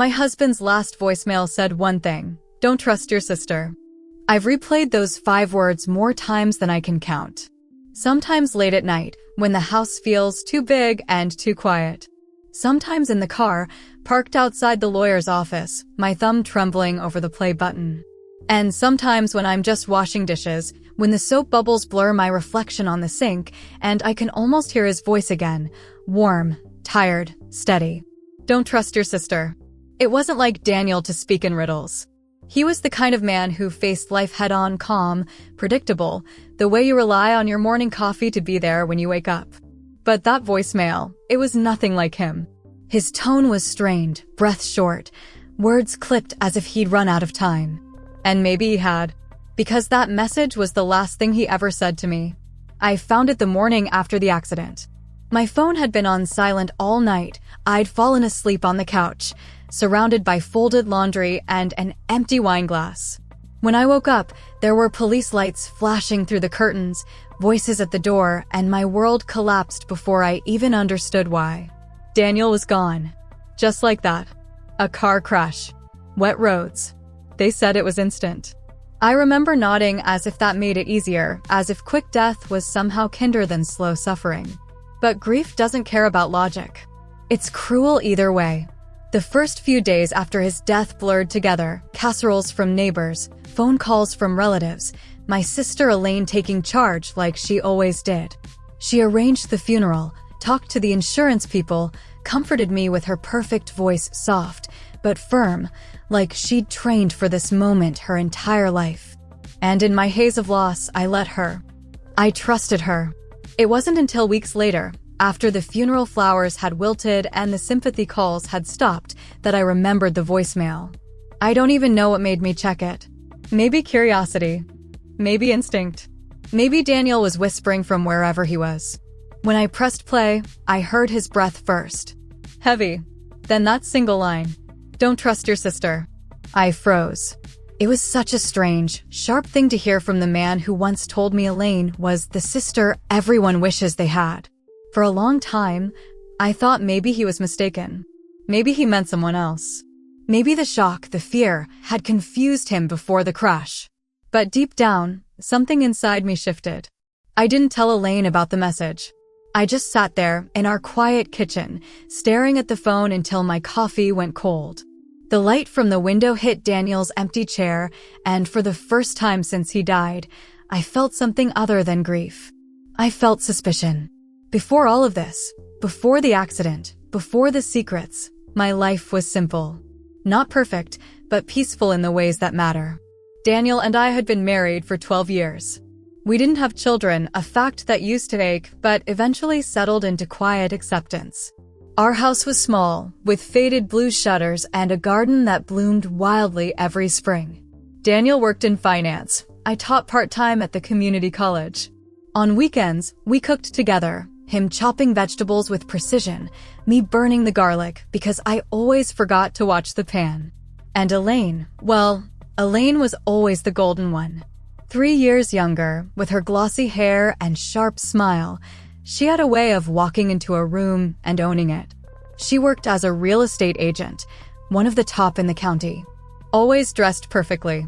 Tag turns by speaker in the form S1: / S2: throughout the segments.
S1: My husband's last voicemail said one thing: don't trust your sister. I've replayed those 5 words more times than I can count. Sometimes late at night, when the house feels too big and too quiet. Sometimes in the car, parked outside the lawyer's office, my thumb trembling over the play button. And sometimes when I'm just washing dishes, when the soap bubbles blur my reflection on the sink, and I can almost hear his voice again, warm, tired, steady. Don't trust your sister. It wasn't like Daniel to speak in riddles. He was the kind of man who faced life head-on, calm, predictable, the way you rely on your morning coffee to be there when you wake up. But that voicemail, it was nothing like him. His tone was strained, breath short, words clipped as if he'd run out of time. And maybe he had, because that message was the last thing he ever said to me. I found it the morning after the accident. My phone had been on silent all night. I'd fallen asleep on the couch, surrounded by folded laundry and an empty wine glass. When I woke up, there were police lights flashing through the curtains, voices at the door, and my world collapsed before I even understood why. Daniel was gone. Just like that. A car crash. Wet roads. They said it was instant. I remember nodding as if that made it easier, as if quick death was somehow kinder than slow suffering. But grief doesn't care about logic. It's cruel either way. The first few days after his death blurred together, casseroles from neighbors, phone calls from relatives, my sister Elaine taking charge like she always did. She arranged the funeral, talked to the insurance people, comforted me with her perfect voice, soft but firm, like she'd trained for this moment her entire life. And in my haze of loss, I let her. I trusted her. It wasn't until weeks later, after the funeral flowers had wilted and the sympathy calls had stopped, that I remembered the voicemail. I don't even know what made me check it. Maybe curiosity. Maybe instinct. Maybe Daniel was whispering from wherever he was. When I pressed play, I heard his breath first. Heavy. Then that single line. Don't trust your sister. I froze. It was such a strange, sharp thing to hear from the man who once told me Elaine was the sister everyone wishes they had. For a long time, I thought maybe he was mistaken. Maybe he meant someone else. Maybe the shock, the fear, had confused him before the crash. But deep down, something inside me shifted. I didn't tell Elaine about the message. I just sat there in our quiet kitchen, staring at the phone until my coffee went cold. The light from the window hit Daniel's empty chair, and for the first time since he died, I felt something other than grief. I felt suspicion. Before all of this, before the accident, before the secrets, my life was simple. Not perfect, but peaceful in the ways that matter. Daniel and I had been married for 12 years. We didn't have children, a fact that used to ache, but eventually settled into quiet acceptance. Our house was small, with faded blue shutters and a garden that bloomed wildly every spring. Daniel worked in finance. I taught part-time at the community college. On weekends, we cooked together, him chopping vegetables with precision, me burning the garlic because I always forgot to watch the pan. And Elaine, well, Elaine was always the golden one. 3 years younger, with her glossy hair and sharp smile, she had a way of walking into a room and owning it. She worked as a real estate agent, one of the top in the county. Always dressed perfectly,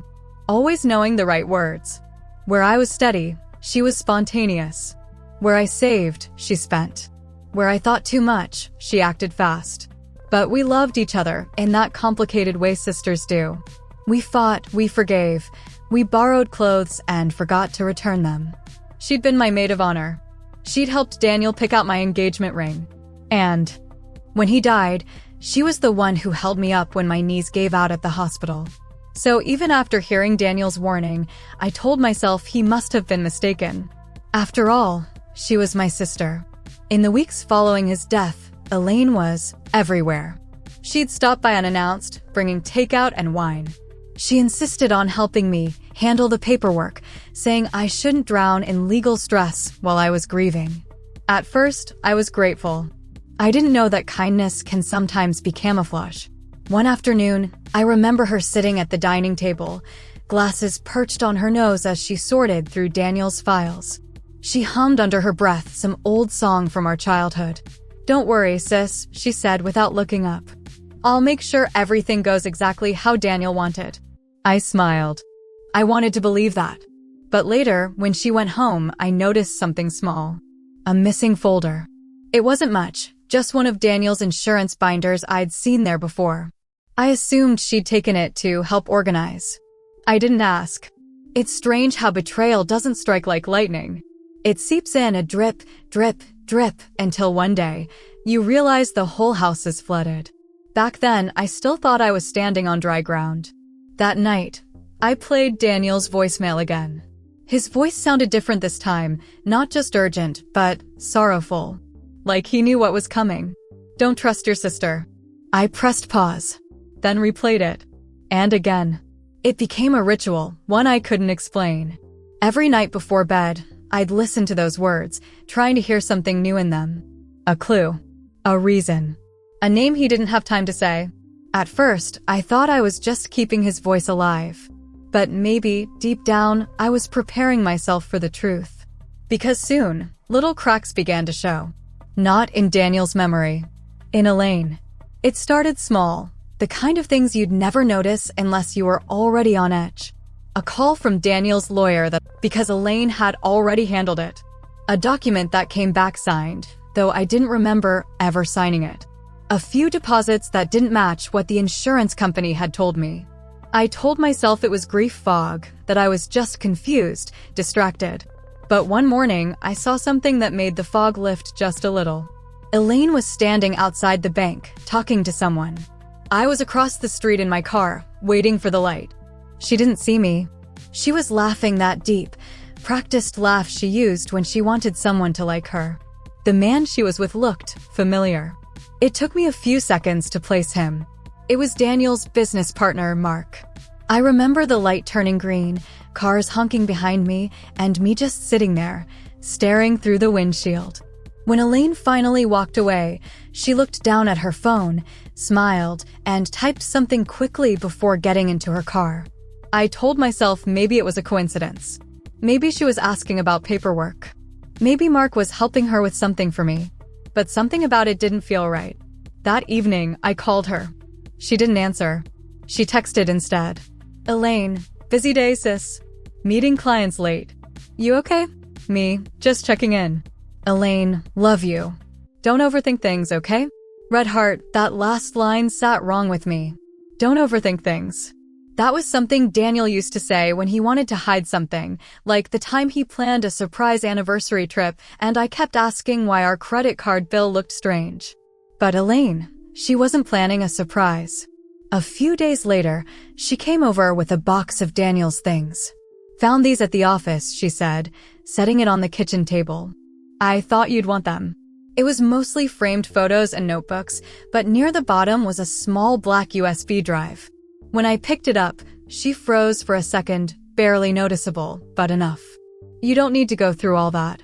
S1: always knowing the right words. Where I was steady, she was spontaneous. Where I saved, she spent. Where I thought too much, she acted fast. But we loved each other in that complicated way sisters do. We fought, we forgave, we borrowed clothes and forgot to return them. She'd been my maid of honor. She'd helped Daniel pick out my engagement ring. And when he died, she was the one who held me up when my knees gave out at the hospital. So even after hearing Daniel's warning, I told myself he must have been mistaken. After all, she was my sister. In the weeks following his death, Elaine was everywhere. She'd stop by unannounced, bringing takeout and wine. She insisted on helping me handle the paperwork, saying I shouldn't drown in legal stress while I was grieving. At first, I was grateful. I didn't know that kindness can sometimes be camouflage. One afternoon, I remember her sitting at the dining table, glasses perched on her nose as she sorted through Daniel's files. She hummed under her breath some old song from our childhood. "Don't worry, sis," she said without looking up. I'll make sure everything goes exactly how Daniel wanted. I smiled. I wanted to believe that. But later, when she went home, I noticed something small. A missing folder. It wasn't much, just one of Daniel's insurance binders I'd seen there before. I assumed she'd taken it to help organize. I didn't ask. It's strange how betrayal doesn't strike like lightning. It seeps in a drip, drip, drip until one day, you realize the whole house is flooded. Back then, I still thought I was standing on dry ground. That night, I played Daniel's voicemail again. His voice sounded different this time, not just urgent, but sorrowful. Like he knew what was coming. Don't trust your sister. I pressed pause, then replayed it. And again. It became a ritual, one I couldn't explain. Every night before bed, I'd listen to those words, trying to hear something new in them. A clue. A reason. A name he didn't have time to say. At first, I thought I was just keeping his voice alive. But maybe, deep down, I was preparing myself for the truth. Because soon, little cracks began to show. Not in Daniel's memory. In Elaine. It started small, the kind of things you'd never notice unless you were already on edge. A call from Daniel's lawyer because Elaine had already handled it. A document that came back signed, though I didn't remember ever signing it. A few deposits that didn't match what the insurance company had told me. I told myself it was grief fog, that I was just confused, distracted. But one morning, I saw something that made the fog lift just a little. Elaine was standing outside the bank, talking to someone. I was across the street in my car, waiting for the light. She didn't see me. She was laughing that deep, practiced laugh she used when she wanted someone to like her. The man she was with looked familiar. It took me a few seconds to place him. It was Daniel's business partner, Mark. I remember the light turning green, cars honking behind me, and me just sitting there, staring through the windshield. When Elaine finally walked away, she looked down at her phone, smiled, and typed something quickly before getting into her car. I told myself maybe it was a coincidence. Maybe she was asking about paperwork. Maybe Mark was helping her with something for me. But something about it didn't feel right. That evening, I called her. She didn't answer. She texted instead. Elaine, busy day, sis. Meeting clients late. You okay? Me, just checking in. Elaine, love you. Don't overthink things, okay? Red heart, that last line sat wrong with me. Don't overthink things. That was something Daniel used to say when he wanted to hide something, like the time he planned a surprise anniversary trip and I kept asking why our credit card bill looked strange. But Elaine, she wasn't planning a surprise. A few days later, she came over with a box of Daniel's things. Found these at the office, she said, setting it on the kitchen table. I thought you'd want them. It was mostly framed photos and notebooks, but near the bottom was a small black USB drive. When I picked it up, she froze for a second, barely noticeable, but enough. You don't need to go through all that,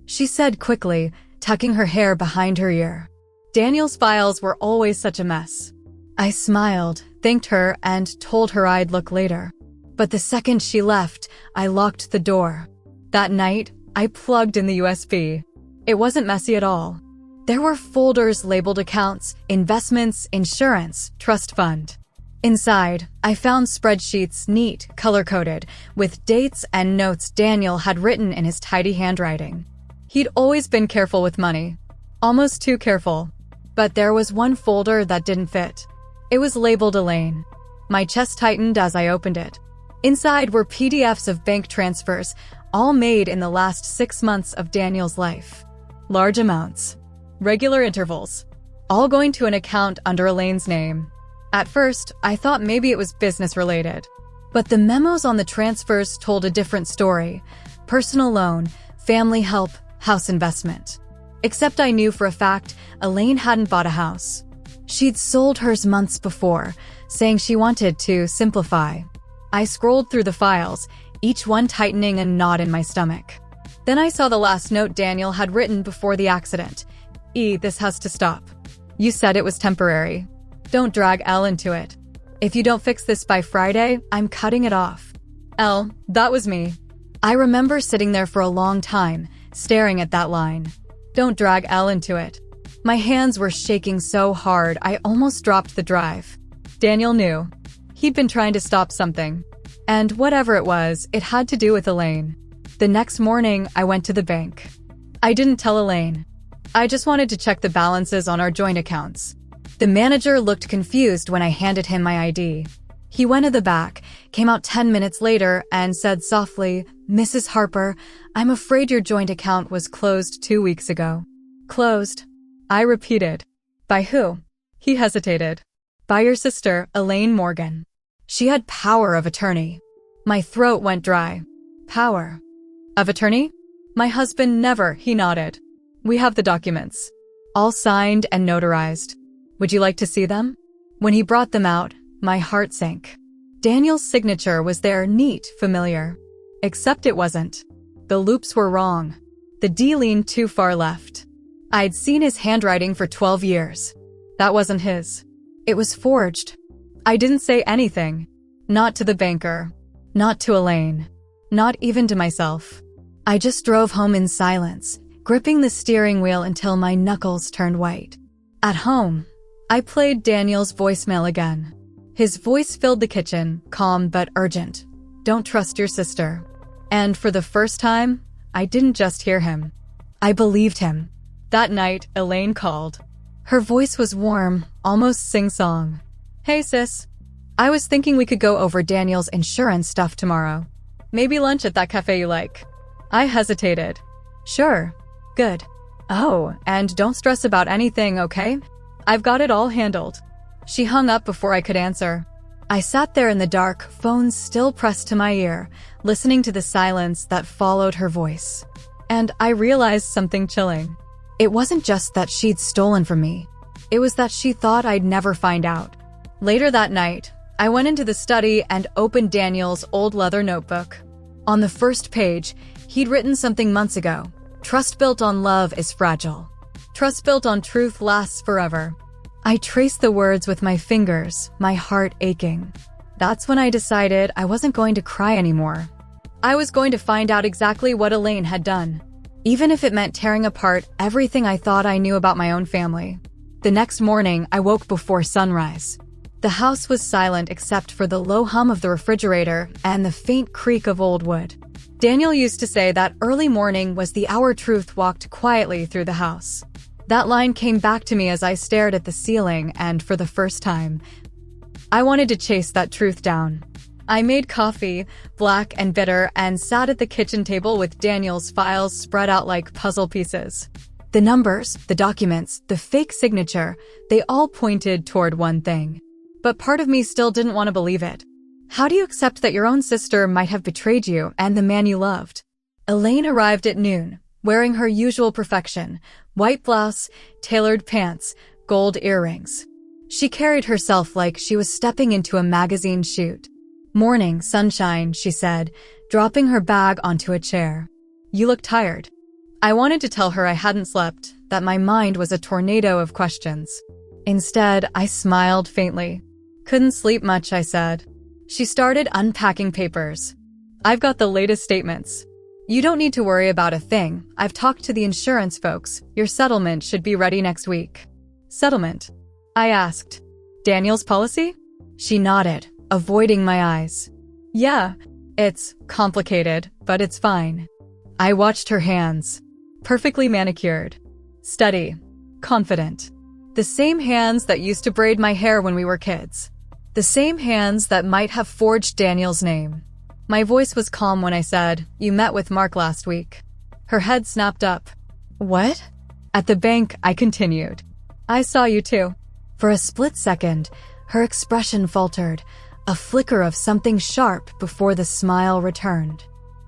S1: she said quickly, tucking her hair behind her ear. Daniel's files were always such a mess. I smiled, thanked her, and told her I'd look later. But the second she left, I locked the door. That night, I plugged in the USB. It wasn't messy at all. There were folders labeled accounts, investments, insurance, trust fund. Inside, I found spreadsheets neat, color-coded, with dates and notes Daniel had written in his tidy handwriting. He'd always been careful with money. Almost too careful. But there was one folder that didn't fit. It was labeled Elaine. My chest tightened as I opened it. Inside were PDFs of bank transfers, all made in the last 6 months of Daniel's life. Large amounts. Regular intervals. All going to an account under Elaine's name. At first, I thought maybe it was business-related. But the memos on the transfers told a different story. Personal loan, family help, house investment. Except I knew for a fact Elaine hadn't bought a house. She'd sold hers months before, saying she wanted to simplify. I scrolled through the files, each one tightening a knot in my stomach. Then I saw the last note Daniel had written before the accident. This has to stop. You said it was temporary. Don't drag Elle into it. If you don't fix this by Friday, I'm cutting it off. Elle, that was me. I remember sitting there for a long time, staring at that line. Don't drag Elle into it. My hands were shaking so hard I almost dropped the drive. Daniel knew. He'd been trying to stop something. And whatever it was, it had to do with Elaine. The next morning, I went to the bank. I didn't tell Elaine. I just wanted to check the balances on our joint accounts. The manager looked confused when I handed him my ID. He went to the back, came out 10 minutes later, and said softly, "Mrs. Harper, I'm afraid your joint account was closed 2 weeks ago." Closed? I repeated. By who? He hesitated. By your sister, Elaine Morgan. She had power of attorney. My throat went dry. Power of attorney? My husband never, he nodded. We have the documents. All signed and notarized. Would you like to see them? When he brought them out, my heart sank. Daniel's signature was there, neat, familiar. Except it wasn't. The loops were wrong. The D leaned too far left. I'd seen his handwriting for 12 years. That wasn't his. It was forged. I didn't say anything. Not to the banker. Not to Elaine. Not even to myself. I just drove home in silence, gripping the steering wheel until my knuckles turned white. At home, I played Daniel's voicemail again. His voice filled the kitchen, calm but urgent. Don't trust your sister. And for the first time, I didn't just hear him. I believed him. That night, Elaine called. Her voice was warm, almost sing-song. Hey sis. I was thinking we could go over Daniel's insurance stuff tomorrow. Maybe lunch at that cafe you like. I hesitated. Sure. Good. Oh, and don't stress about anything, okay? I've got it all handled. She hung up before I could answer. I sat there in the dark, phone still pressed to my ear, listening to the silence that followed her voice. And I realized something chilling. It wasn't just that she'd stolen from me. It was that she thought I'd never find out. Later that night, I went into the study and opened Daniel's old leather notebook. On the first page, he'd written something months ago. Trust built on love is fragile. Trust built on truth lasts forever. I traced the words with my fingers, my heart aching. That's when I decided I wasn't going to cry anymore. I was going to find out exactly what Elaine had done, even if it meant tearing apart everything I thought I knew about my own family. The next morning, I woke before sunrise. The house was silent except for the low hum of the refrigerator and the faint creak of old wood. Daniel used to say that early morning was the hour truth walked quietly through the house. That line came back to me as I stared at the ceiling, and for the first time, I wanted to chase that truth down. I made coffee, black and bitter, and sat at the kitchen table with Daniel's files spread out like puzzle pieces. The numbers, the documents, the fake signature, they all pointed toward one thing. But part of me still didn't want to believe it. How do you accept that your own sister might have betrayed you and the man you loved? Elaine arrived at noon, wearing her usual perfection, white blouse, tailored pants, gold earrings. She carried herself like she was stepping into a magazine shoot. Morning, sunshine, she said, dropping her bag onto a chair. You look tired. I wanted to tell her I hadn't slept, that my mind was a tornado of questions. Instead, I smiled faintly. Couldn't sleep much, I said. She started unpacking papers. I've got the latest statements. You don't need to worry about a thing. I've talked to the insurance folks. Your settlement should be ready next week. Settlement? I asked. Daniel's policy? She nodded, avoiding my eyes. Yeah, it's complicated, but it's fine. I watched her hands. Perfectly manicured. Steady. Confident. The same hands that used to braid my hair when we were kids. The same hands that might have forged Daniel's name. My voice was calm when I said, You met with Mark last week. Her head snapped up. What? At the bank, I continued. I saw you too. For a split second, her expression faltered, a flicker of something sharp before the smile returned.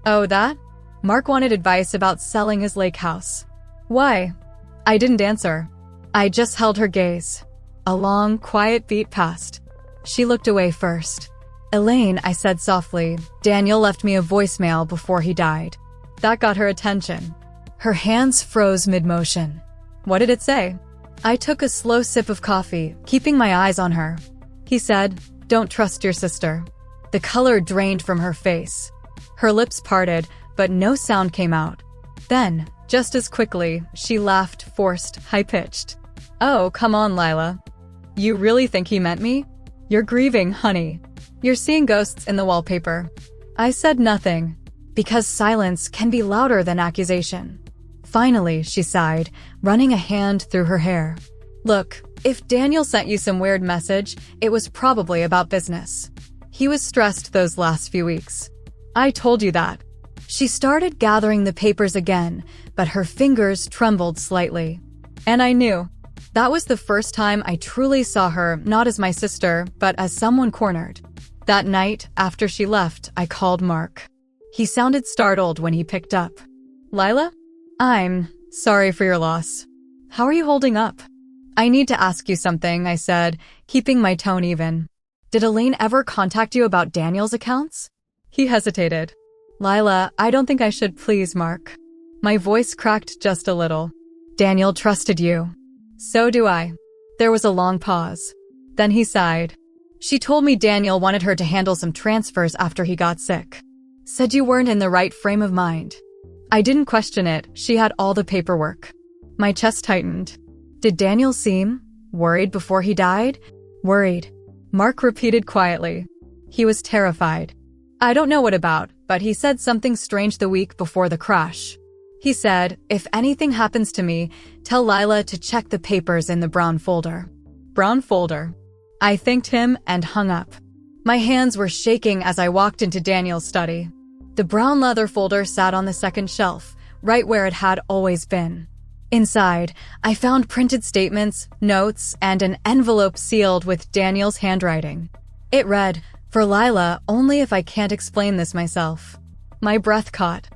S1: Oh, that? Mark wanted advice about selling his lake house. Why? I didn't answer. I just held her gaze. A long, quiet beat passed. She looked away first. Elaine, I said softly, Daniel left me a voicemail before he died. That got her attention. Her hands froze mid-motion. What did it say? I took a slow sip of coffee, keeping my eyes on her. He said, Don't trust your sister. The color drained from her face. Her lips parted, but no sound came out. Then, just as quickly, she laughed, forced, high-pitched. Oh, come on, Lila. You really think he meant me? You're grieving, honey. You're seeing ghosts in the wallpaper. I said nothing, because silence can be louder than accusation. Finally, she sighed, running a hand through her hair. Look, if Daniel sent you some weird message, it was probably about business. He was stressed those last few weeks. I told you that. She started gathering the papers again, but her fingers trembled slightly. And I knew. That was the first time I truly saw her, not as my sister, but as someone cornered. That night, after she left, I called Mark. He sounded startled when he picked up. Lila? I'm sorry for your loss. How are you holding up? I need to ask you something, I said, keeping my tone even. Did Elaine ever contact you about Daniel's accounts? He hesitated. Lila, I don't think I should, please, Mark. My voice cracked just a little. Daniel trusted you. So do I. There was a long pause. Then he sighed. She told me Daniel wanted her to handle some transfers after he got sick. Said you weren't in the right frame of mind. I didn't question it. She had all the paperwork. My chest tightened. Did Daniel seem worried before he died? Worried. Mark repeated quietly. He was terrified. I don't know what about, but he said something strange the week before the crash. He said, if anything happens to me, tell Lila to check the papers in the brown folder. Brown folder. I thanked him and hung up. My hands were shaking as I walked into Daniel's study. The brown leather folder sat on the second shelf, right where it had always been. Inside, I found printed statements, notes, and an envelope sealed with Daniel's handwriting. It read, for Lila, only if I can't explain this myself. My breath caught.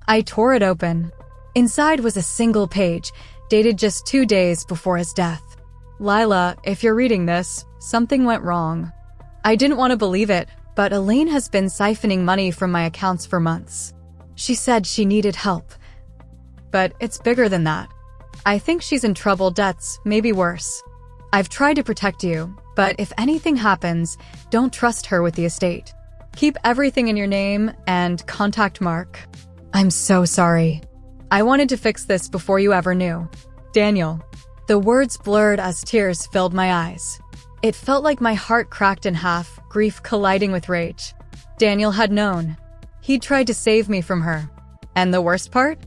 S1: I tore it open. Inside was a single page, dated just 2 days before his death. Lila, if you're reading this, something went wrong. I didn't want to believe it, but Elaine has been siphoning money from my accounts for months. She said she needed help. But it's bigger than that. I think she's in troubled debts, maybe worse. I've tried to protect you, but if anything happens, don't trust her with the estate. Keep everything in your name and contact Mark. I'm so sorry. I wanted to fix this before you ever knew. Daniel. The words blurred as tears filled my eyes. It felt like my heart cracked in half, grief colliding with rage. Daniel had known. He'd tried to save me from her. And the worst part?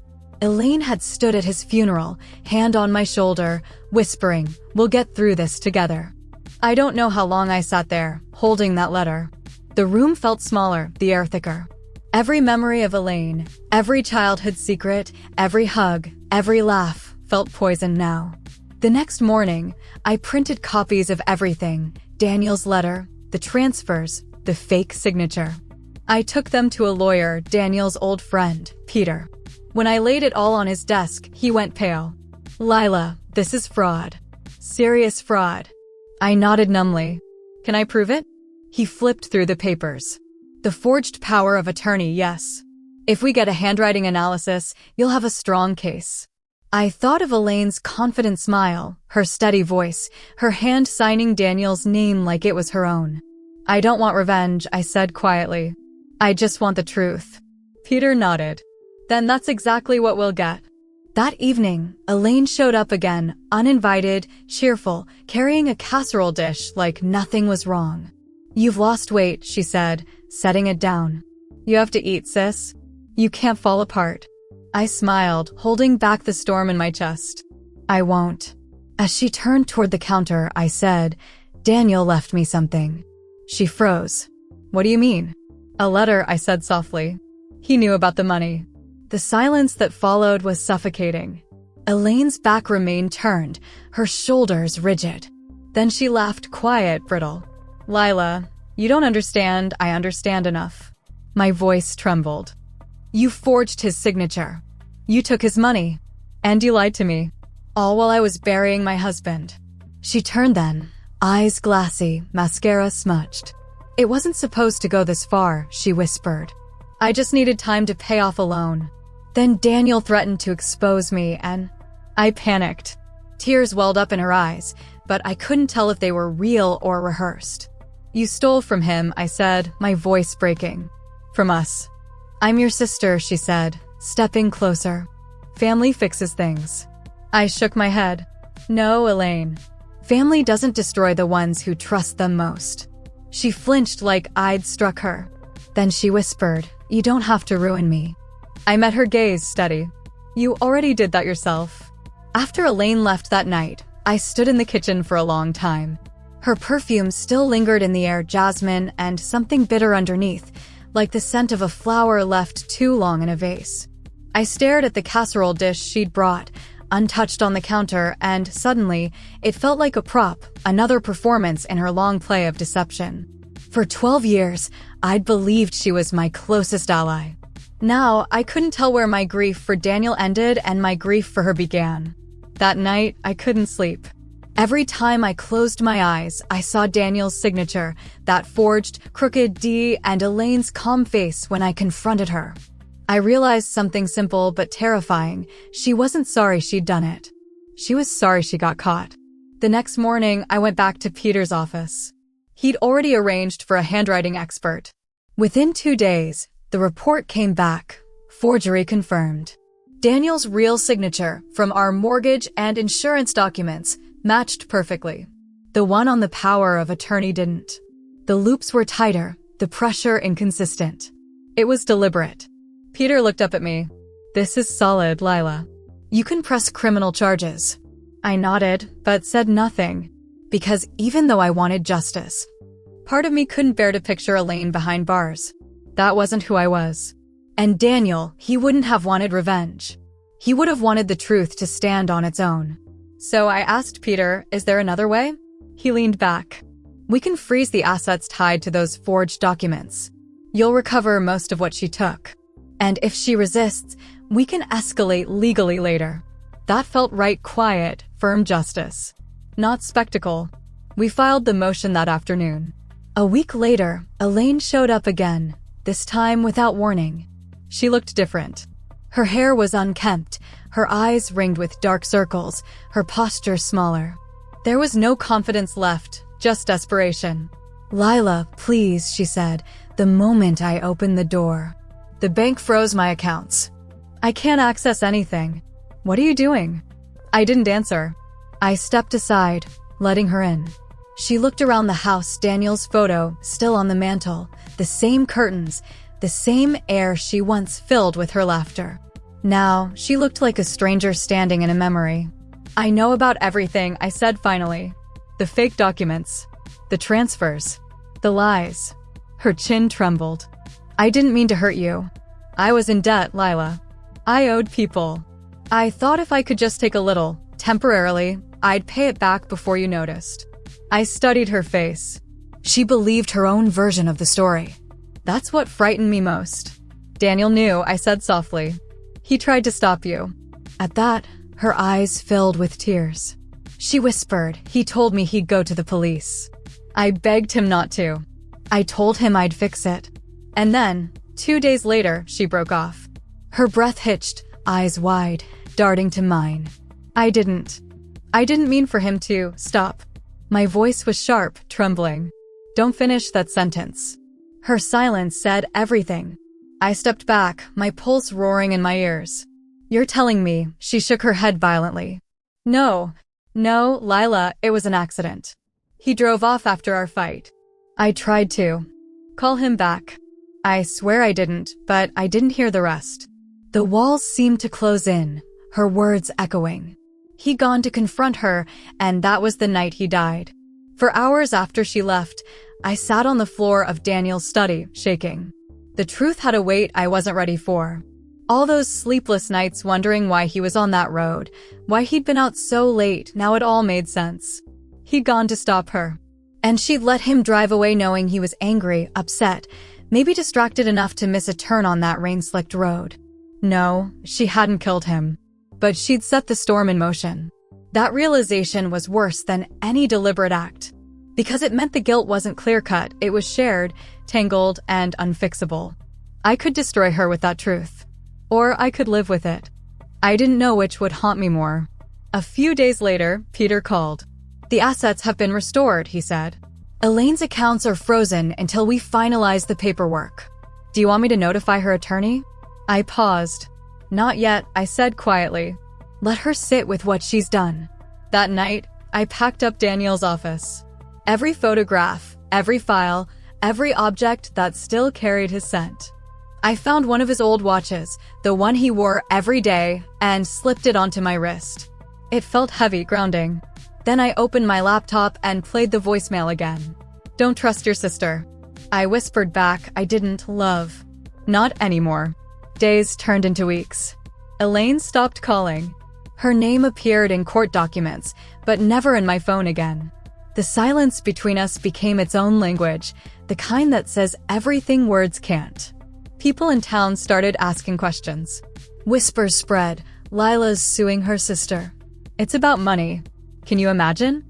S1: Elaine had stood at his funeral, hand on my shoulder, whispering, we'll get through this together. I don't know how long I sat there, holding that letter. The room felt smaller, the air thicker. Every memory of Elaine, every childhood secret, every hug, every laugh felt poisoned now. The next morning, I printed copies of everything, Daniel's letter, the transfers, the fake signature. I took them to a lawyer, Daniel's old friend, Peter. When I laid it all on his desk, he went pale. Lila, this is fraud. Serious fraud. I nodded numbly. Can I prove it? He flipped through the papers. The forged power of attorney, yes. If we get a handwriting analysis, you'll have a strong case. I thought of Elaine's confident smile, her steady voice, her hand signing Daniel's name like it was her own. I don't want revenge, I said quietly. I just want the truth. Peter nodded. Then that's exactly what we'll get. That evening, Elaine showed up again, uninvited, cheerful, carrying a casserole dish like nothing was wrong. You've lost weight, she said, setting it down. You have to eat, sis. You can't fall apart. I smiled, holding back the storm in my chest. I won't. As she turned toward the counter, I said, Daniel left me something. She froze. What do you mean? A letter, I said softly. He knew about the money. The silence that followed was suffocating. Elaine's back remained turned, her shoulders rigid. Then she laughed quiet, brittle. Lila, you don't understand, I understand enough. My voice trembled. You forged his signature. You took his money. And you lied to me. All while I was burying my husband. She turned then, eyes glassy, mascara smudged. It wasn't supposed to go this far, she whispered. I just needed time to pay off a loan. Then Daniel threatened to expose me and I panicked. Tears welled up in her eyes, but I couldn't tell if they were real or rehearsed. You stole from him, I said, my voice breaking. From us. I'm your sister, she said, stepping closer. Family fixes things. I shook my head. No, Elaine. Family doesn't destroy the ones who trust them most. She flinched like I'd struck her. Then she whispered, "You don't have to ruin me." I met her gaze steady. "You already did that yourself." After Elaine left that night, I stood in the kitchen for a long time. Her perfume still lingered in the air, jasmine and something bitter underneath, like the scent of a flower left too long in a vase. I stared at the casserole dish she'd brought, untouched on the counter, and suddenly, it felt like a prop, another performance in her long play of deception. For 12 years, I'd believed she was my closest ally. Now, I couldn't tell where my grief for Daniel ended and my grief for her began. That night, I couldn't sleep. Every time I closed my eyes, I saw Daniel's signature, that forged, crooked D, and Elaine's calm face when I confronted her. I realized something simple but terrifying. She wasn't sorry she'd done it. She was sorry she got caught. The next morning, I went back to Peter's office. He'd already arranged for a handwriting expert. Within 2 days, the report came back. Forgery confirmed. Daniel's real signature, from our mortgage and insurance documents, matched perfectly. The one on the power of attorney didn't. The loops were tighter, the pressure inconsistent. It was deliberate. Peter looked up at me. "This is solid, Lila. You can press criminal charges." I nodded, but said nothing, because even though I wanted justice, part of me couldn't bear to picture Elaine behind bars. That wasn't who I was. And Daniel, he wouldn't have wanted revenge. He would have wanted the truth to stand on its own. So I asked Peter, "Is there another way?" He leaned back. "We can freeze the assets tied to those forged documents. You'll recover most of what she took. And if she resists, we can escalate legally later." That felt right, quiet, firm justice. Not spectacle. We filed the motion that afternoon. A week later, Elaine showed up again, this time without warning. She looked different. Her hair was unkempt, her eyes ringed with dark circles, her posture smaller. There was no confidence left, just desperation. "Lila, please," she said, the moment I opened the door. "The bank froze my accounts. I can't access anything. What are you doing?" I didn't answer. I stepped aside, letting her in. She looked around the house, Daniel's photo still on the mantel, the same curtains, the same air she once filled with her laughter. Now, she looked like a stranger standing in a memory. "I know about everything," I said finally. "The fake documents, the transfers, the lies." Her chin trembled. "I didn't mean to hurt you. I was in debt, Lila. I owed people. I thought if I could just take a little, temporarily, I'd pay it back before you noticed." I studied her face. She believed her own version of the story. That's what frightened me most. "Daniel knew," I said softly. "He tried to stop you." At that, her eyes filled with tears. She whispered, "He told me he'd go to the police." I begged him not to. I told him I'd fix it. And then, 2 days later, she broke off. Her breath hitched, eyes wide, darting to mine. I didn't mean for him to stop. My voice was sharp, trembling. "Don't finish that sentence." Her silence said everything. I stepped back, my pulse roaring in my ears. "You're telling me," she shook her head violently. No, Lila, it was an accident. He drove off after our fight. I tried to call him back. I swear I didn't, but I didn't hear the rest. The walls seemed to close in, her words echoing. He'd gone to confront her, and that was the night he died. For hours after she left, I sat on the floor of Daniel's study, shaking. The truth had a weight I wasn't ready for. All those sleepless nights wondering why he was on that road, why he'd been out so late, now it all made sense. He'd gone to stop her. And she'd let him drive away knowing he was angry, upset, maybe distracted enough to miss a turn on that rain-slicked road. No, she hadn't killed him. But she'd set the storm in motion. That realization was worse than any deliberate act. Because it meant the guilt wasn't clear-cut, it was shared, tangled, and unfixable. I could destroy her with that truth. Or I could live with it. I didn't know which would haunt me more. A few days later, Peter called. "The assets have been restored," he said. "Elaine's accounts are frozen until we finalize the paperwork. Do you want me to notify her attorney?" I paused. "Not yet," I said quietly. "Let her sit with what she's done. That night, I packed up Daniel's office. Every photograph, every file, every object that still carried his scent. I found one of his old watches, the one he wore every day, and slipped it onto my wrist. It felt heavy, grounding. Then I opened my laptop and played the voicemail again. "Don't trust your sister." I whispered back, "I didn't love. Not anymore." Days turned into weeks. Elaine stopped calling. Her name appeared in court documents, but never in my phone again. The silence between us became its own language, the kind that says everything words can't. People in town started asking questions. Whispers spread, "Lila's suing her sister. It's about money. Can you imagine?"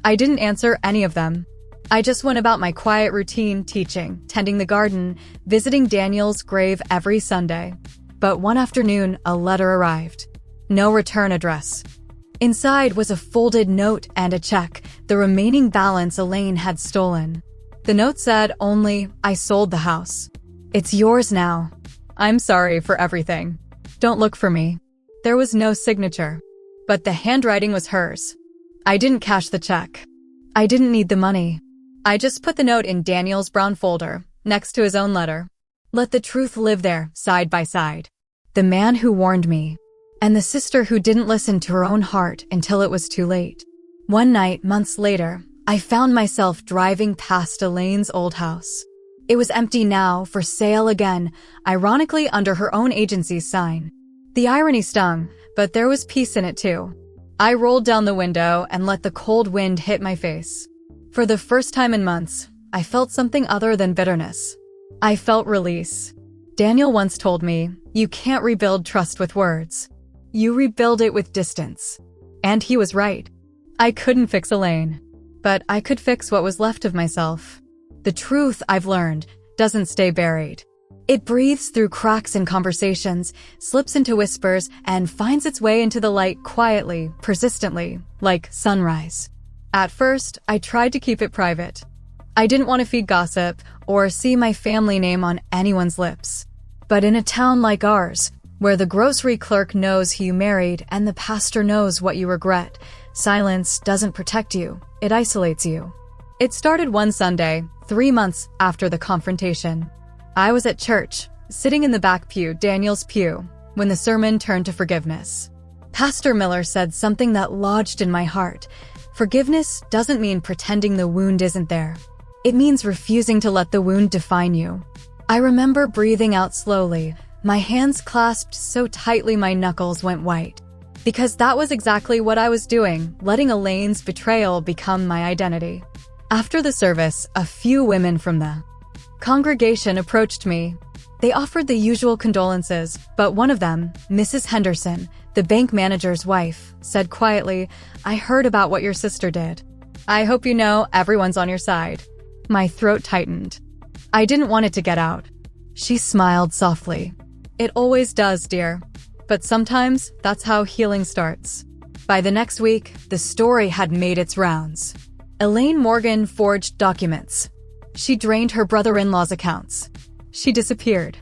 S1: I didn't answer any of them. I just went about my quiet routine, teaching, tending the garden, visiting Daniel's grave every Sunday. But one afternoon, a letter arrived. No return address. Inside was a folded note and a check, the remaining balance Elaine had stolen. The note said only, "I sold the house. It's yours now. I'm sorry for everything. Don't look for me." There was no signature, but the handwriting was hers. I didn't cash the check. I didn't need the money. I just put the note in Daniel's brown folder, next to his own letter. Let the truth live there, side by side. The man who warned me, and the sister who didn't listen to her own heart until it was too late. One night, months later, I found myself driving past Elaine's old house. It was empty now, for sale again, ironically under her own agency's sign. The irony stung, but there was peace in it too. I rolled down the window and let the cold wind hit my face. For the first time in months, I felt something other than bitterness. I felt release. Daniel once told me, "You can't rebuild trust with words. You rebuild it with distance." And he was right. I couldn't fix Elaine, but I could fix what was left of myself. The truth, I've learned, doesn't stay buried. It breathes through cracks in conversations, slips into whispers, and finds its way into the light quietly, persistently, like sunrise. At first, I tried to keep it private. I didn't want to feed gossip or see my family name on anyone's lips. But in a town like ours, where the grocery clerk knows who you married and the pastor knows what you regret, silence doesn't protect you, it isolates you. It started one Sunday, 3 months after the confrontation. I was at church, sitting in the back pew, Daniel's pew, when the sermon turned to forgiveness. Pastor Miller said something that lodged in my heart. Forgiveness doesn't mean pretending the wound isn't there. It means refusing to let the wound define you. I remember breathing out slowly, my hands clasped so tightly my knuckles went white. Because that was exactly what I was doing, letting Elaine's betrayal become my identity. After the service, a few women from the congregation approached me. They offered the usual condolences, but one of them, Mrs. Henderson, the bank manager's wife, said quietly, "I heard about what your sister did. I hope you know everyone's on your side." My throat tightened. I didn't want it to get out. She smiled softly. "It always does, dear. But sometimes that's how healing starts." By the next week, the story had made its rounds. Elaine Morgan forged documents. She drained her brother-in-law's accounts. She disappeared.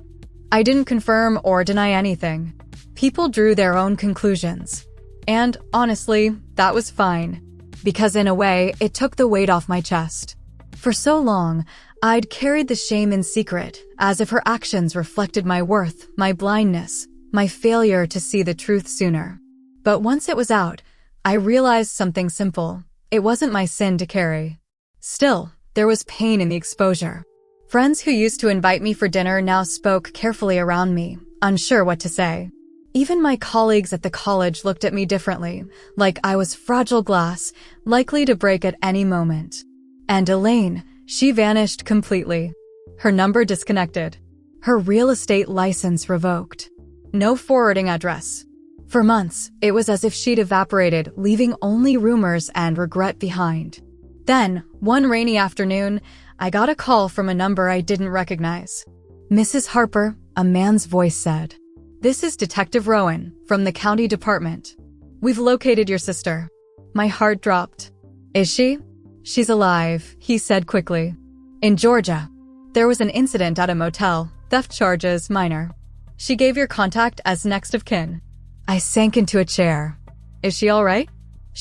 S1: I didn't confirm or deny anything. People drew their own conclusions. And honestly, that was fine. Because in a way, it took the weight off my chest. For so long, I'd carried the shame in secret, as if her actions reflected my worth, my blindness, my failure to see the truth sooner. But once it was out, I realized something simple. It wasn't my sin to carry. Still, there was pain in the exposure. Friends who used to invite me for dinner now spoke carefully around me, unsure what to say. Even my colleagues at the college looked at me differently, like I was fragile glass, likely to break at any moment. And Elaine, she vanished completely. Her number disconnected. Her real estate license revoked. No forwarding address. For months, it was as if she'd evaporated, leaving only rumors and regret behind. Then, one rainy afternoon, I got a call from a number I didn't recognize. "Mrs. Harper," a man's voice said. "This is Detective Rowan, from the county department. We've located your sister." My heart dropped. "Is she?" "She's alive," he said quickly. "In Georgia. There was an incident at a motel, theft charges, minor. She gave your contact as next of kin." I sank into a chair. "Is she all right?"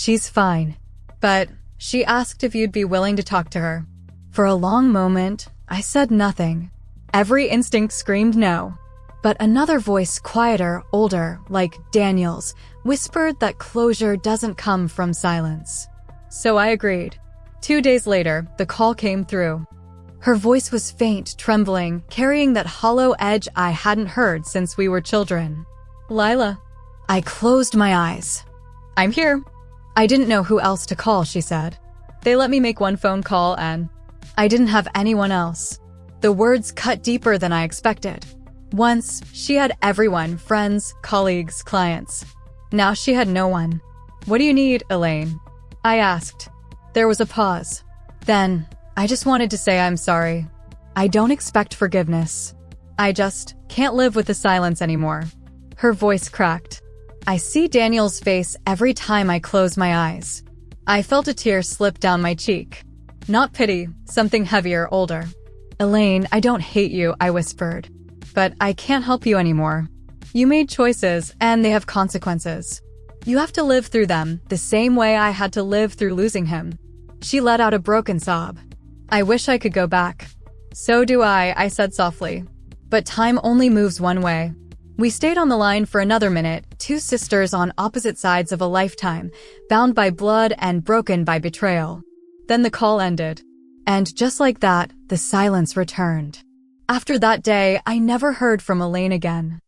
S1: She's fine. But she asked if you'd be willing to talk to her. For a long moment, I said nothing. Every instinct screamed no. But another voice, quieter, older, like Daniel's, whispered that closure doesn't come from silence. So I agreed. 2 days later, the call came through. Her voice was faint, trembling, carrying that hollow edge I hadn't heard since we were children. Lila. I closed my eyes. I'm here. I didn't know who else to call, she said. They let me make one phone call and I didn't have anyone else. The words cut deeper than I expected. Once, she had everyone, friends, colleagues, clients. Now she had no one. What do you need, Elaine? I asked. There was a pause. Then, I just wanted to say I'm sorry. I don't expect forgiveness. I just can't live with the silence anymore. Her voice cracked. I see Daniel's face every time I close my eyes. I felt a tear slip down my cheek. Not pity, something heavier, older. Elaine, I don't hate you, I whispered. But I can't help you anymore. You made choices, and they have consequences. You have to live through them, the same way I had to live through losing him. She let out a broken sob. I wish I could go back. So do I said softly. But time only moves one way. We stayed on the line for another minute, two sisters on opposite sides of a lifetime, bound by blood and broken by betrayal. Then the call ended. And just like that, the silence returned. After that day, I never heard from Elaine again.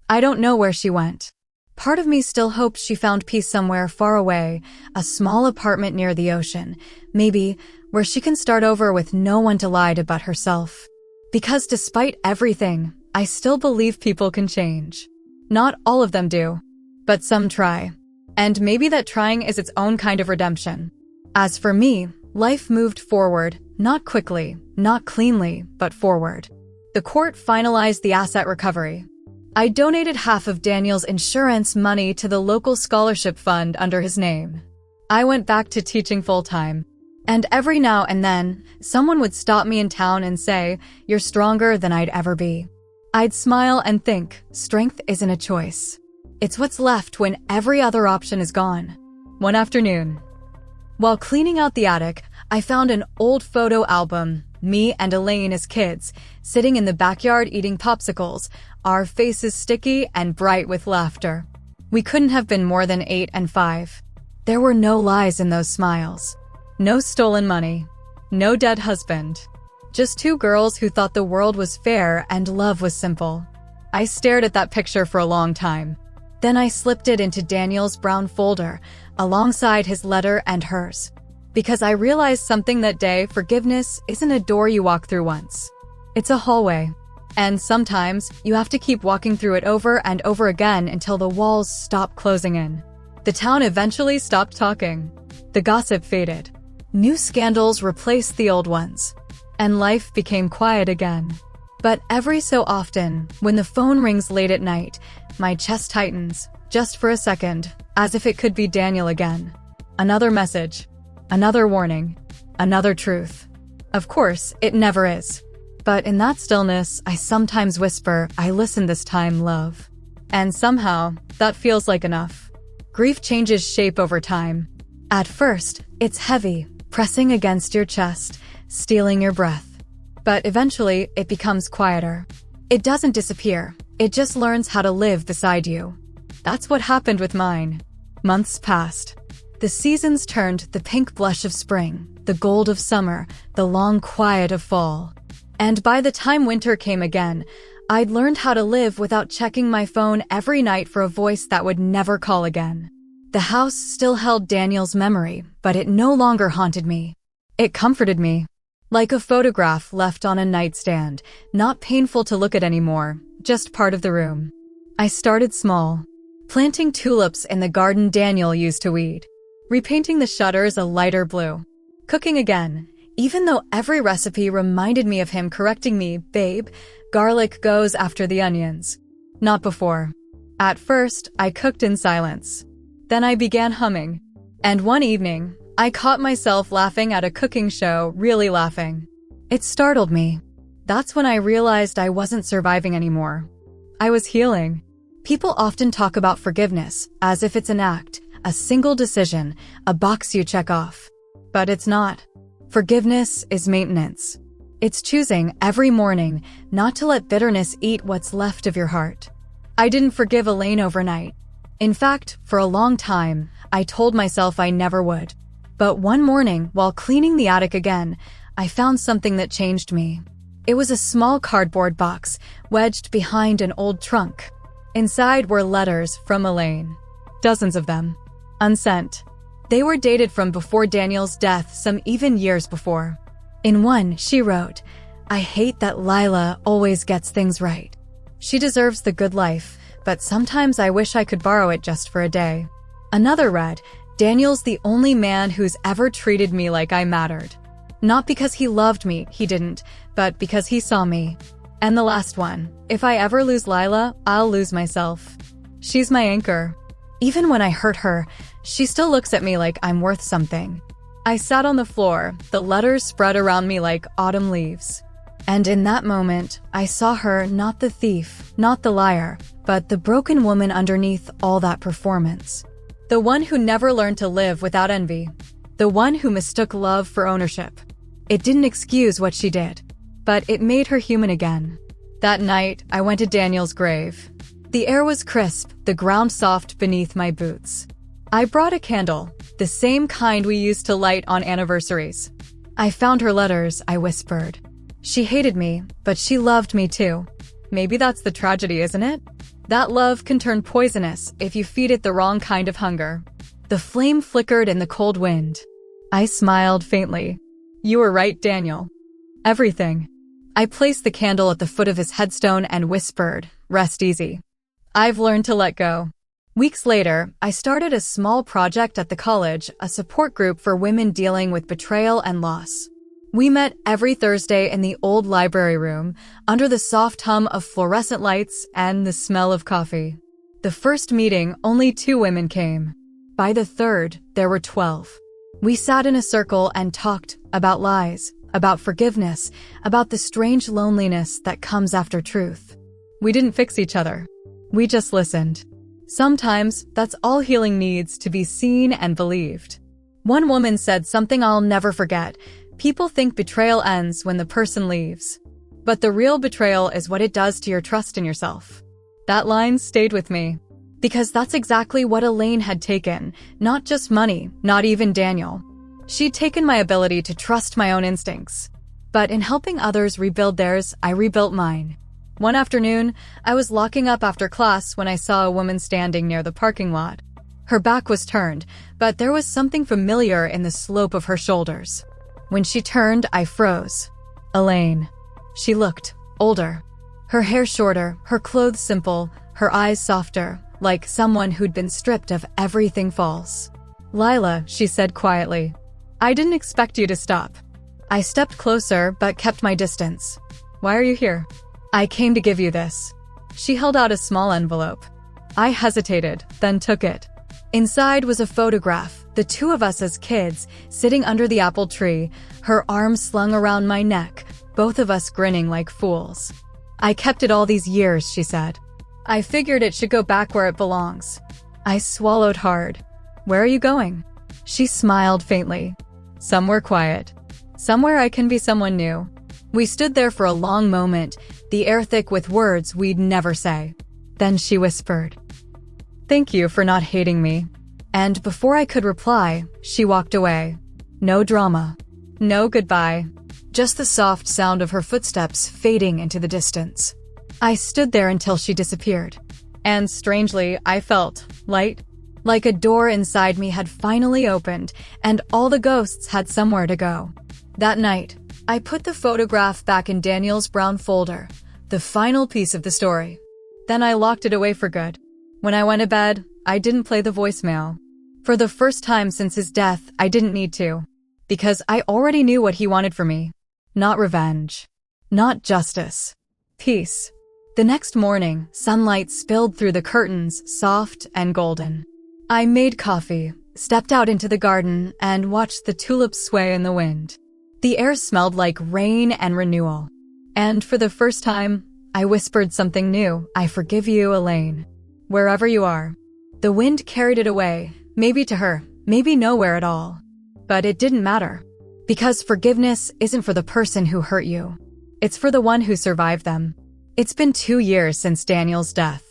S1: I don't know where she went. Part of me still hopes she found peace somewhere far away, a small apartment near the ocean, maybe where she can start over with no one to lie to but herself. Because despite everything, I still believe people can change. Not all of them do, but some try. And maybe that trying is its own kind of redemption. As for me, life moved forward, not quickly, not cleanly, but forward. The court finalized the asset recovery. I donated half of Daniel's insurance money to the local scholarship fund under his name. I went back to teaching full-time. And every now and then, someone would stop me in town and say, "You're stronger than I'd ever be." I'd smile and think, strength isn't a choice. It's what's left when every other option is gone. One afternoon, while cleaning out the attic, I found an old photo album, me and Elaine as kids, sitting in the backyard eating popsicles, our faces sticky and bright with laughter. We couldn't have been more than 8 and 5. There were no lies in those smiles. No stolen money. No dead husband. Just two girls who thought the world was fair and love was simple. I stared at that picture for a long time. Then I slipped it into Daniel's brown folder, alongside his letter and hers. Because I realized something that day: forgiveness isn't a door you walk through once. It's a hallway. And sometimes, you have to keep walking through it over and over again until the walls stop closing in. The town eventually stopped talking. The gossip faded. New scandals replaced the old ones. And life became quiet again. But every so often, when the phone rings late at night, my chest tightens, just for a second, as if it could be Daniel again. Another message. Another warning. Another truth. Of course, it never is. But in that stillness, I sometimes whisper, "I listened this time, love." And somehow, that feels like enough. Grief changes shape over time. At first, it's heavy, pressing against your chest, stealing your breath. But eventually, it becomes quieter. It doesn't disappear. It just learns how to live beside you. That's what happened with mine. Months passed. The seasons turned, the pink blush of spring, the gold of summer, the long quiet of fall. And by the time winter came again, I'd learned how to live without checking my phone every night for a voice that would never call again. The house still held Daniel's memory, but it no longer haunted me. It comforted me. Like a photograph left on a nightstand, not painful to look at anymore, just part of the room. I started small, planting tulips in the garden Daniel used to weed, repainting the shutters a lighter blue, cooking again, even though every recipe reminded me of him correcting me, "Babe, garlic goes after the onions." Not before. At first, I cooked in silence. Then I began humming. And one evening, I caught myself laughing at a cooking show, really laughing. It startled me. That's when I realized I wasn't surviving anymore. I was healing. People often talk about forgiveness, as if it's an act, a single decision, a box you check off. But it's not. Forgiveness is maintenance. It's choosing every morning not to let bitterness eat what's left of your heart. I didn't forgive Elaine overnight. In fact, for a long time, I told myself I never would. But one morning, while cleaning the attic again, I found something that changed me. It was a small cardboard box wedged behind an old trunk. Inside were letters from Elaine. Dozens of them. Unsent. They were dated from before Daniel's death, some even years before. In one, she wrote, "I hate that Lila always gets things right. She deserves the good life, but sometimes I wish I could borrow it just for a day." Another read, "Daniel's the only man who's ever treated me like I mattered. Not because he loved me, he didn't, but because he saw me." And the last one, "If I ever lose Lila, I'll lose myself. She's my anchor. Even when I hurt her, she still looks at me like I'm worth something." I sat on the floor, the letters spread around me like autumn leaves. And in that moment, I saw her not the thief, not the liar, but the broken woman underneath all that performance. The one who never learned to live without envy. The one who mistook love for ownership. It didn't excuse what she did, but it made her human again. That night, I went to Daniel's grave. The air was crisp, the ground soft beneath my boots. I brought a candle, the same kind we used to light on anniversaries. I found her letters, I whispered. She hated me, but she loved me too. Maybe that's the tragedy, isn't it? That love can turn poisonous if you feed it the wrong kind of hunger. The flame flickered in the cold wind. I smiled faintly. "You were right, Daniel. Everything." I placed the candle at the foot of his headstone and whispered, "Rest easy. I've learned to let go." Weeks later, I started a small project at the college, a support group for women dealing with betrayal and loss. We met every Thursday in the old library room, under the soft hum of fluorescent lights and the smell of coffee. The first meeting, only 2 women came. By the third, there were 12. We sat in a circle and talked about lies, about forgiveness, about the strange loneliness that comes after truth. We didn't fix each other. We just listened. Sometimes, that's all healing needs, to be seen and believed. One woman said something I'll never forget. "People think betrayal ends when the person leaves. But the real betrayal is what it does to your trust in yourself." That line stayed with me. Because that's exactly what Elaine had taken. Not just money, not even Daniel. She'd taken my ability to trust my own instincts. But in helping others rebuild theirs, I rebuilt mine. One afternoon, I was locking up after class when I saw a woman standing near the parking lot. Her back was turned, but there was something familiar in the slope of her shoulders. When she turned, I froze. Elaine. She looked older. Her hair shorter, her clothes simple, her eyes softer, like someone who'd been stripped of everything false. "Lila," she said quietly. "I didn't expect you to stop." I stepped closer, but kept my distance. "Why are you here?" "I came to give you this." She held out a small envelope. I hesitated, then took it. Inside was a photograph, the 2 of us as kids, sitting under the apple tree, her arms slung around my neck, both of us grinning like fools. "I kept it all these years," she said. "I figured it should go back where it belongs." I swallowed hard. "Where are you going?" She smiled faintly. "Somewhere quiet. Somewhere I can be someone new." We stood there for a long moment, the air thick with words we'd never say. Then she whispered, "Thank you for not hating me." And before I could reply, she walked away. No drama. No goodbye. Just the soft sound of her footsteps fading into the distance. I stood there until she disappeared. And strangely, I felt light. Like a door inside me had finally opened, and all the ghosts had somewhere to go. That night, I put the photograph back in Daniel's brown folder, the final piece of the story. Then I locked it away for good. When I went to bed, I didn't play the voicemail. For the first time since his death, I didn't need to. Because I already knew what he wanted for me. Not revenge. Not justice. Peace. The next morning, sunlight spilled through the curtains, soft and golden. I made coffee, stepped out into the garden, and watched the tulips sway in the wind. The air smelled like rain and renewal. And for the first time, I whispered something new. "I forgive you, Elaine. Wherever you are." The wind carried it away, Maybe to her, maybe nowhere at all. But it didn't matter. Because forgiveness isn't for the person who hurt you. It's for the one who survived them. It's been 2 years since Daniel's death.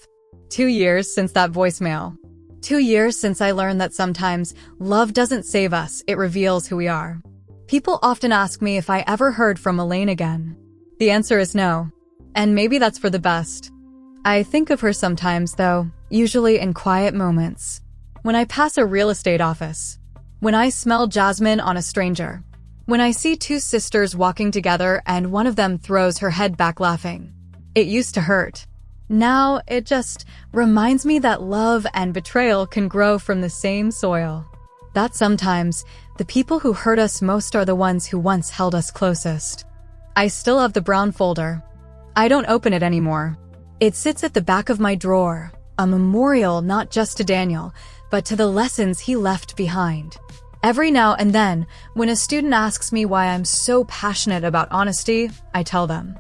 S1: 2 years since that voicemail. 2 years since I learned that sometimes love doesn't save us, it reveals who we are. People often ask me if I ever heard from Elaine again. The answer is no. And maybe that's for the best. I think of her sometimes, though, usually in quiet moments. When I pass a real estate office. When I smell jasmine on a stranger. When I see two sisters walking together and one of them throws her head back laughing. It used to hurt. Now it just reminds me that love and betrayal can grow from the same soil. That sometimes the people who hurt us most are the ones who once held us closest. I still have the brown folder. I don't open it anymore. It sits at the back of my drawer, a memorial not just to Daniel, but to the lessons he left behind. Every now and then, when a student asks me why I'm so passionate about honesty, I tell them.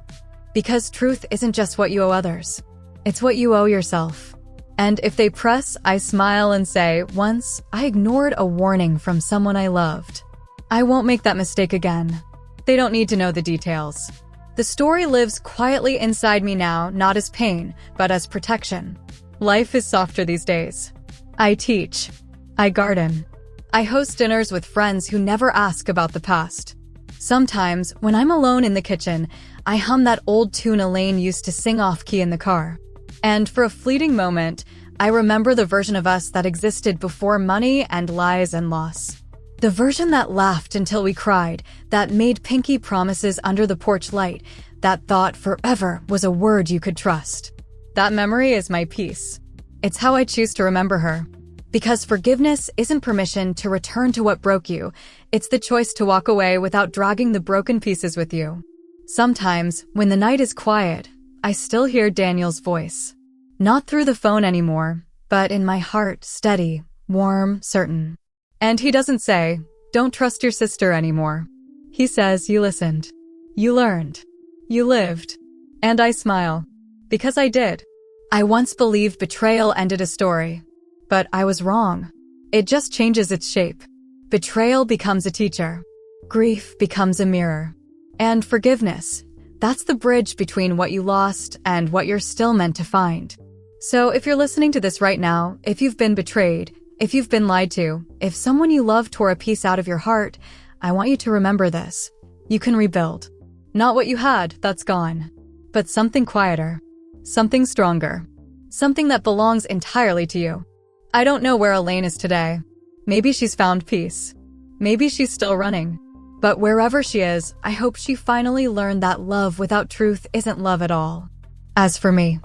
S1: Because truth isn't just what you owe others. It's what you owe yourself. And if they press, I smile and say, once, I ignored a warning from someone I loved. I won't make that mistake again. They don't need to know the details. The story lives quietly inside me now, not as pain, but as protection. Life is softer these days. I teach. I garden. I host dinners with friends who never ask about the past. Sometimes, when I'm alone in the kitchen, I hum that old tune Elaine used to sing off-key in the car. And for a fleeting moment, I remember the version of us that existed before money and lies and loss. The version that laughed until we cried, that made pinky promises under the porch light, that thought forever was a word you could trust. That memory is my peace. It's how I choose to remember her. Because forgiveness isn't permission to return to what broke you. It's the choice to walk away without dragging the broken pieces with you. Sometimes, when the night is quiet, I still hear Daniel's voice. Not through the phone anymore, but in my heart, steady, warm, certain. And he doesn't say, don't trust your sister anymore. He says, you listened. You learned. You lived. And I smile. Because I did. I once believed betrayal ended a story. But I was wrong. It just changes its shape. Betrayal becomes a teacher. Grief becomes a mirror. And forgiveness, that's the bridge between what you lost and what you're still meant to find. So if you're listening to this right now, if you've been betrayed, if you've been lied to, if someone you love tore a piece out of your heart, I want you to remember this. You can rebuild. Not what you had, that's gone. But something quieter. Something stronger. Something that belongs entirely to you. I don't know where Elaine is today. Maybe she's found peace. Maybe she's still running. But wherever she is, I hope she finally learned that love without truth isn't love at all. As for me,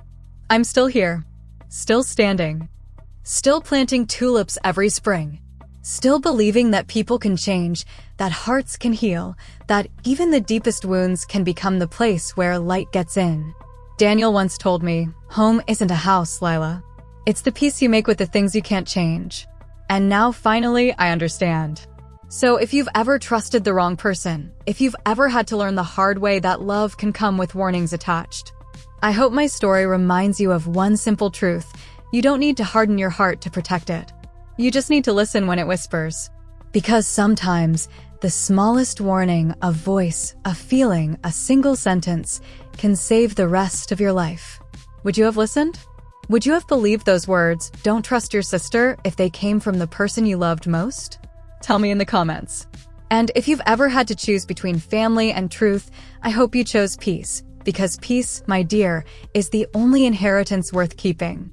S1: I'm still here. Still standing. Still planting tulips every spring. Still believing that people can change, that hearts can heal, that even the deepest wounds can become the place where light gets in. Daniel once told me, home isn't a house, Lila. It's the peace you make with the things you can't change. And now finally, I understand. So if you've ever trusted the wrong person, if you've ever had to learn the hard way that love can come with warnings attached, I hope my story reminds you of one simple truth. You don't need to harden your heart to protect it. You just need to listen when it whispers. Because sometimes, the smallest warning, a voice, a feeling, a single sentence, can save the rest of your life. Would you have listened? Would you have believed those words, don't trust your sister, if they came from the person you loved most? Tell me in the comments. And if you've ever had to choose between family and truth, I hope you chose peace. Because peace, my dear, is the only inheritance worth keeping.